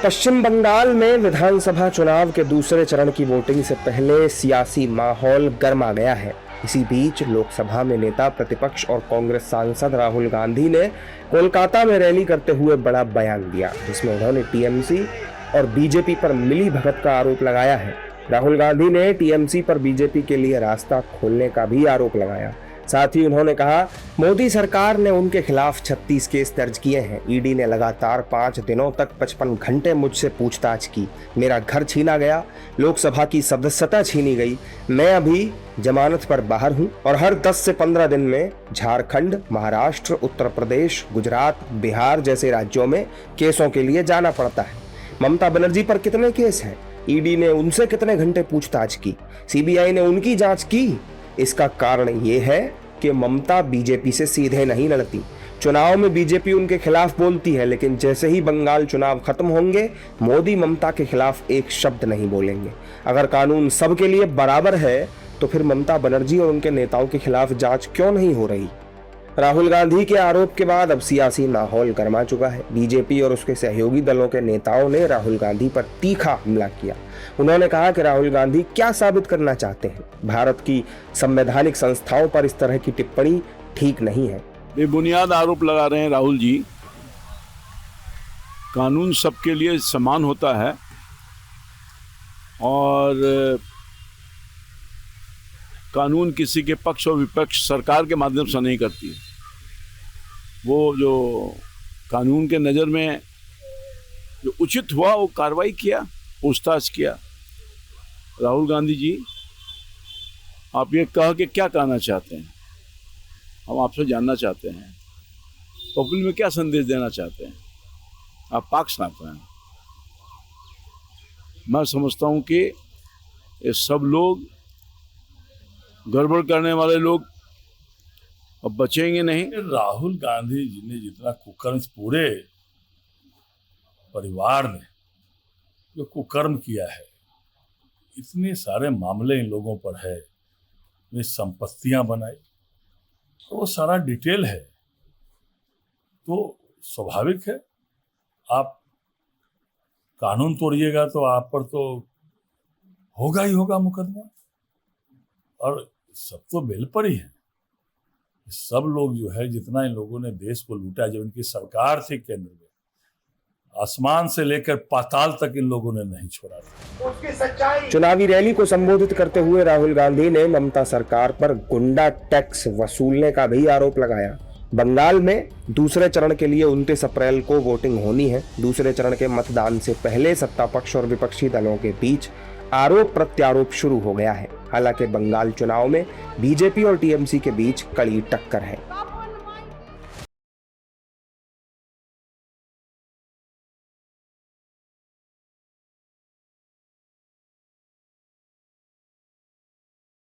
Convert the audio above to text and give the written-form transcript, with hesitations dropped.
पश्चिम बंगाल में विधानसभा चुनाव के दूसरे चरण की वोटिंग से पहले सियासी माहौल गर्मा गया है। इसी बीच लोकसभा में नेता प्रतिपक्ष और कांग्रेस सांसद राहुल गांधी ने कोलकाता में रैली करते हुए बड़ा बयान दिया, जिसमें उन्होंने टीएमसी और बीजेपी पर मिली भगत का आरोप लगाया है। राहुल गांधी ने टीएमसी पर बीजेपी के लिए रास्ता खोलने का भी आरोप लगाया। साथ ही उन्होंने कहा, मोदी सरकार ने उनके खिलाफ 36 केस दर्ज किए हैं। ईडी ने लगातार 5 दिनों तक 55 घंटे मुझसे पूछताछ की। मेरा घर छीना गया, लोकसभा की सदस्यता छीनी गई। मैं अभी जमानत पर बाहर हूं और हर 10 से 15 दिन में झारखंड, महाराष्ट्र, उत्तर प्रदेश, गुजरात, बिहार जैसे राज्यों में केसों के लिए जाना पड़ता है। ममता बनर्जी पर कितने केस हैं? ईडी ने उनसे कितने घंटे पूछताछ की? सीबीआई ने उनकी जांच की? इसका कारण ये है कि ममता बीजेपी से सीधे नहीं लड़ती। चुनाव में बीजेपी उनके खिलाफ बोलती है, लेकिन जैसे ही बंगाल चुनाव खत्म होंगे, मोदी ममता के खिलाफ एक शब्द नहीं बोलेंगे। अगर कानून सबके लिए बराबर है, तो फिर ममता बनर्जी और उनके नेताओं के खिलाफ जांच क्यों नहीं हो रही? राहुल गांधी के आरोप के बाद अब सियासी माहौल गर्मा चुका है। बीजेपी और उसके सहयोगी दलों के नेताओं ने राहुल गांधी पर तीखा हमला किया। उन्होंने कहा कि राहुल गांधी क्या साबित करना चाहते हैं। भारत की संवैधानिक संस्थाओं पर इस तरह की टिप्पणी ठीक नहीं है। बेबुनियाद आरोप लगा रहे हैं राहुल जी। कानून सबके लिए समान होता है और कानून किसी के पक्ष और विपक्ष सरकार के माध्यम से नहीं करती। वो जो कानून के नज़र में जो उचित हुआ वो कार्रवाई किया, पूछताछ किया। राहुल गांधी जी, आप ये कह के क्या कहना चाहते हैं? हम आपसे जानना चाहते हैं, पब्लिक में क्या संदेश देना चाहते हैं? आप पक्षनाथ हैं। मैं समझता हूँ कि ये सब लोग गड़बड़ करने वाले लोग अब बचेंगे नहीं। राहुल गांधी जी ने जितना कुकर्म पूरे परिवार ने जो कुकर्म किया है, इतने सारे मामले इन लोगों पर है, वे संपत्तियां बनाई, तो वो सारा डिटेल है। तो स्वाभाविक है, आप कानून तोड़िएगा तो आप पर तो होगा ही होगा मुकदमा। और सब तो बेल पर ही है। सब लोग जो है, जितना इन लोगों ने देश को लूटा, जब इनकी सरकार थी केंद्र में, आसमान से लेकर पाताल तक इन लोगों ने नहीं छोड़ा था। चुनावी रैली को संबोधित करते हुए राहुल गांधी ने ममता सरकार पर गुंडा टैक्स वसूलने का भी आरोप लगाया। बंगाल में दूसरे चरण के लिए 29 अप्रैल को वोटिंग होनी है। दूसरे चरण के मतदान से पहले सत्ता पक्ष और विपक्षी दलों के बीच आरोप प्रत्यारोप शुरू हो गया है। हालांकि बंगाल चुनाव में बीजेपी और टीएमसी के बीच कड़ी टक्कर है।